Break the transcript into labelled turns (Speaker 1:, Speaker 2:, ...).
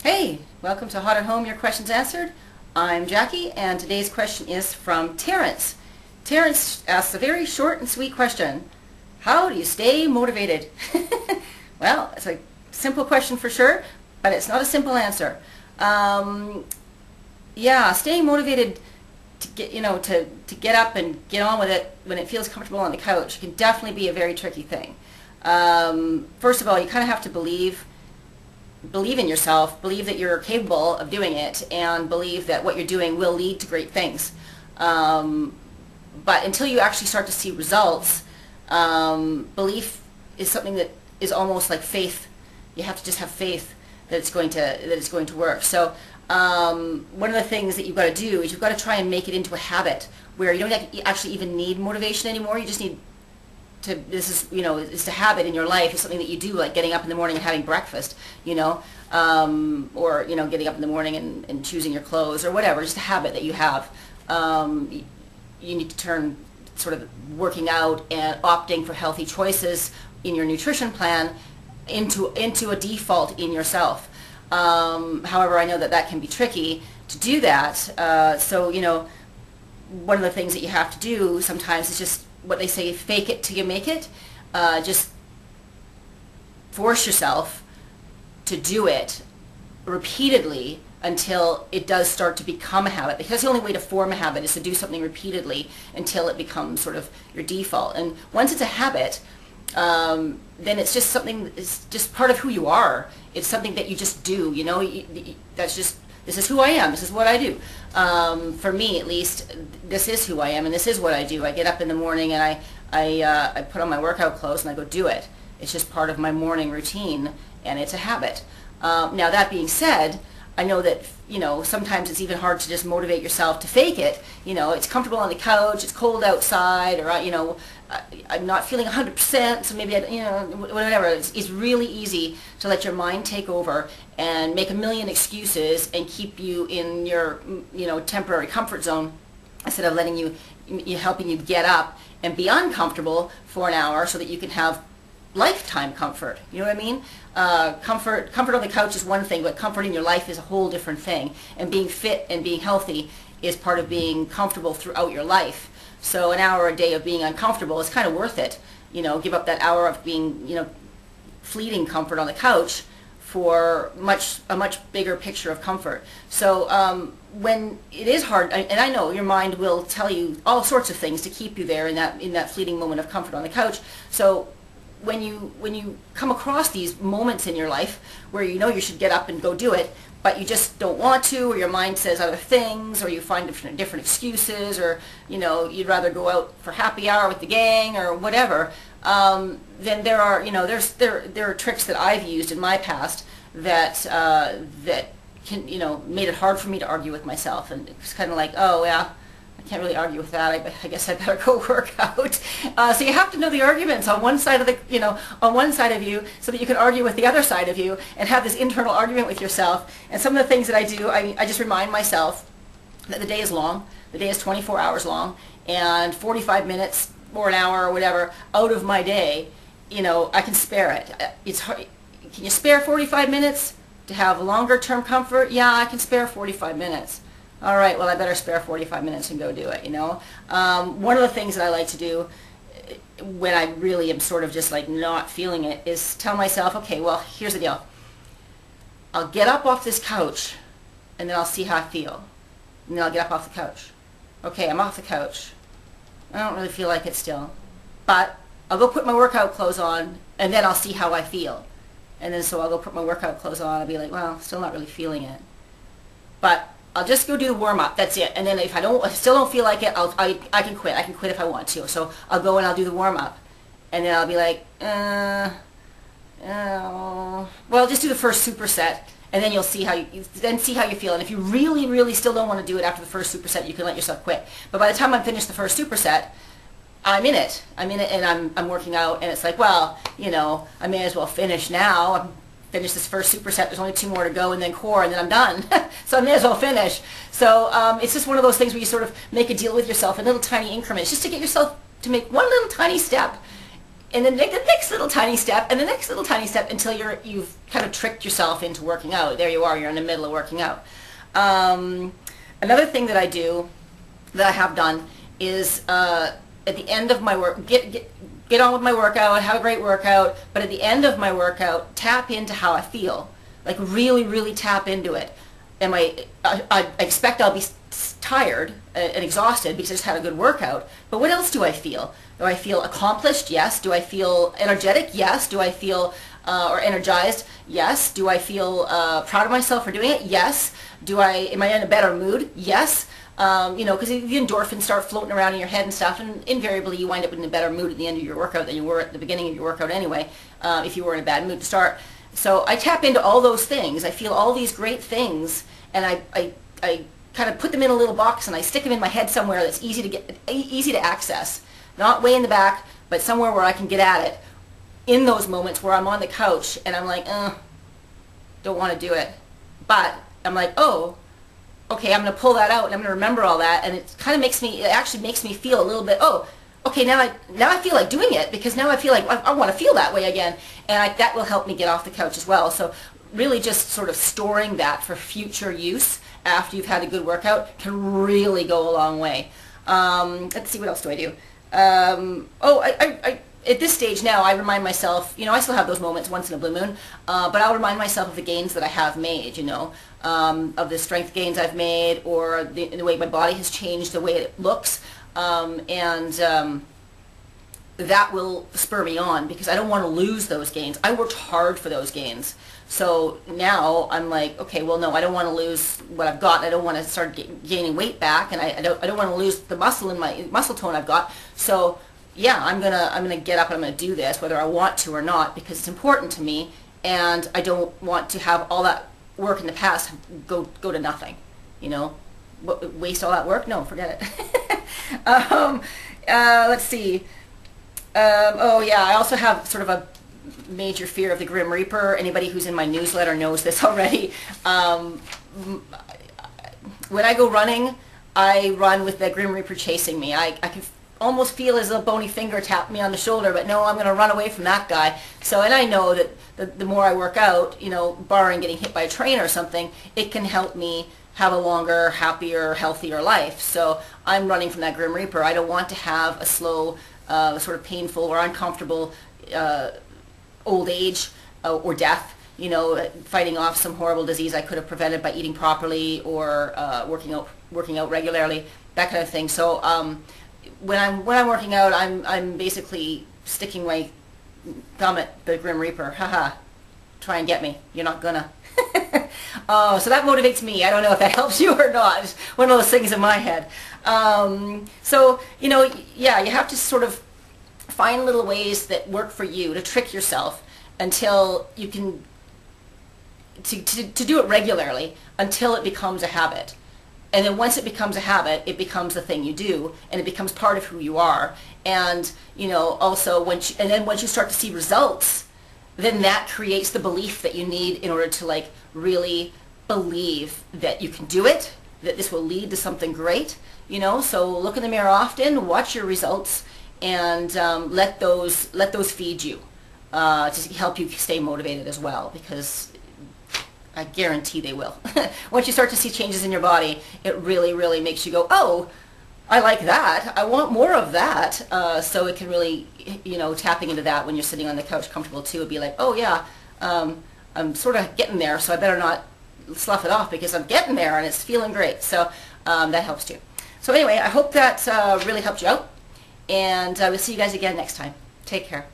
Speaker 1: Hey, welcome to Hot at Home, Your Questions Answered. I'm Jackie, and today's question is from Terrence. Terrence asks a very short and sweet question. How do you stay motivated? Well, it's a simple question for sure, but it's not a simple answer. Yeah, staying motivated to get, to get up and get on with it when it feels comfortable on the couch can definitely be a very tricky thing. First of all, you kind of have to believe in yourself, believe that you're capable of doing it, and believe that what you're doing will lead to great things. But until you actually start to see results, belief is something that is almost like faith. You have to just have faith that it's going to work. So one of the things that you've got to do is you've got to try and make it into a habit where you don't actually even need motivation anymore. You just need to, it's a habit in your life. It's something that you do, like getting up in the morning and having breakfast, or, getting up in the morning and choosing your clothes or whatever, just a habit that you have. You need to turn sort of working out and opting for healthy choices in your nutrition plan into a default in yourself. However, I know that can be tricky to do that. So, one of the things that you have to do sometimes is just what they say, fake it till you make it. Just force yourself to do it repeatedly until it does start to become a habit, because the only way to form a habit is to do something repeatedly until it becomes sort of your default. And once it's a habit, then it's just something, it's just part of who you are. It's something that you just do, that's just, this is who I am, this is what I do. For me, at least, this is who I am, and this is what I do. I get up in the morning and I put on my workout clothes and I go do it. It's just part of my morning routine, and it's a habit. Now, that being said, I know that, sometimes it's even hard to just motivate yourself to fake it. It's comfortable on the couch, it's cold outside, or, I'm not feeling 100%, so maybe, whatever. It's really easy to let your mind take over and make a million excuses and keep you in your, temporary comfort zone instead of letting helping you get up and be uncomfortable for an hour so that you can have lifetime comfort. You know what I mean? Comfort on the couch is one thing, but comfort in your life is a whole different thing. And being fit and being healthy is part of being comfortable throughout your life. So an hour a day of being uncomfortable is kind of worth it. Give up that hour of being, fleeting comfort on the couch for a much bigger picture of comfort. So when it is hard, and I know your mind will tell you all sorts of things to keep you there in that fleeting moment of comfort on the couch. So when you come across these moments in your life where you should get up and go do it, but you just don't want to, or your mind says other things, or you find different excuses, or you'd rather go out for happy hour with the gang or whatever, then there are tricks that I've used in my past that can made it hard for me to argue with myself, and it's kind of like, oh yeah, I can't really argue with that. I guess I better go work out. So you have to know the arguments on one side of you, so that you can argue with the other side of you and have this internal argument with yourself. And some of the things that I do, I just remind myself that the day is long. The day is 24 hours long, and 45 minutes or an hour or whatever out of my day, I can spare it. It's hard. Can you spare 45 minutes to have longer term comfort? Yeah, I can spare 45 minutes. All right, well, I better spare 45 minutes and go do it, One of the things that I like to do when I really am sort of just like not feeling it is tell myself, okay, well, here's the deal. I'll get up off this couch, and then I'll see how I feel. And then I'll get up off the couch. Okay, I'm off the couch. I don't really feel like it still. But I'll go put my workout clothes on, and then I'll see how I feel. And then so I'll go put my workout clothes on, I'll be like, well, still not really feeling it. But I'll just go do the warm-up. That's it. And then if I still don't feel like it, I can quit. I can quit if I want to. So I'll go and I'll do the warm-up. And then I'll be like, well, just do the first superset, and then you'll see how you feel. And if you really, really still don't want to do it after the first superset, you can let yourself quit. But by the time I'm finished the first superset, I'm in it, and I'm working out, and it's like, well, I may as well finish now. Finish this first superset, there's only 2 more to go, and then core, and then I'm done. So I may as well finish. So it's just one of those things where you sort of make a deal with yourself in little tiny increments, just to get yourself to make one little tiny step and then the next little tiny step, and the next little tiny step until you've kind of tricked yourself into working out. There you are, you're in the middle of working out. Another thing that I do, that I have done, is at the end of my work, get on with my workout, have a great workout, but at the end of my workout, tap into how I feel. Like really, really tap into it. I expect I'll be tired and exhausted because I just had a good workout, but what else do I feel? Do I feel accomplished? Yes. Do I feel energetic? Yes. Do I feel or energized? Yes. Do I feel proud of myself for doing it? Yes. Am I in a better mood? Yes. Because the endorphins start floating around in your head and stuff, and invariably you wind up in a better mood at the end of your workout than you were at the beginning of your workout anyway, if you were in a bad mood to start. So I tap into all those things. I feel all these great things, and I kind of put them in a little box, and I stick them in my head somewhere that's easy to access. Not way in the back, but somewhere where I can get at it in those moments where I'm on the couch and I'm like, don't want to do it. But I'm like, oh, okay, I'm going to pull that out and I'm going to remember all that, and it actually makes me feel a little bit, oh, okay, now I feel like doing it, because now I feel like I want to feel that way again, and that will help me get off the couch as well. So really just sort of storing that for future use after you've had a good workout can really go a long way. Let's see, what else do I do? At this stage now, I remind myself, I still have those moments once in a blue moon, but I'll remind myself of the gains that I have made, of the strength gains I've made, or the way my body has changed, the way it looks, and that will spur me on, because I don't want to lose those gains. I worked hard for those gains. So now I'm like, okay, well, no, I don't want to lose what I've got. I don't want to start gaining weight back, and I don't want to lose the muscle in my muscle tone I've got. So yeah, I'm gonna get up and I'm gonna do this, whether I want to or not, because it's important to me, and I don't want to have all that work in the past go to nothing. Waste all that work? No, forget it. Let's see. Oh yeah, I also have sort of a major fear of the Grim Reaper. Anybody who's in my newsletter knows this already. When I go running, I run with the Grim Reaper chasing me. I can almost feel his little bony finger tap me on the shoulder, but no, I'm going to run away from that guy. So, and I know that the more I work out, barring getting hit by a train or something, it can help me have a longer, happier, healthier life. So I'm running from that Grim Reaper. I don't want to have a slow, sort of painful or uncomfortable old age or death, fighting off some horrible disease I could have prevented by eating properly or working out regularly, that kind of thing. So when I'm working out, I'm basically sticking my thumb at the Grim Reaper. Haha, try and get me. You're not gonna. So that motivates me. I don't know if that helps you or not. It's one of those things in my head. So yeah, you have to sort of find little ways that work for you to trick yourself until you can to do it regularly until it becomes a habit. And then once it becomes a habit, it becomes the thing you do, and it becomes part of who you are. And also once you start to see results, then that creates the belief that you need in order to really believe that you can do it, that this will lead to something great. So look in the mirror often, watch your results, and let those feed you to help you stay motivated as well, because I guarantee they will. Once you start to see changes in your body, it really, really makes you go, oh, I like that. I want more of that. So it can really, tapping into that when you're sitting on the couch comfortable too, it'd be like, oh yeah, I'm sort of getting there, so I better not slough it off because I'm getting there and it's feeling great. So that helps too. So anyway, I hope that really helped you out, and I will see you guys again next time. Take care.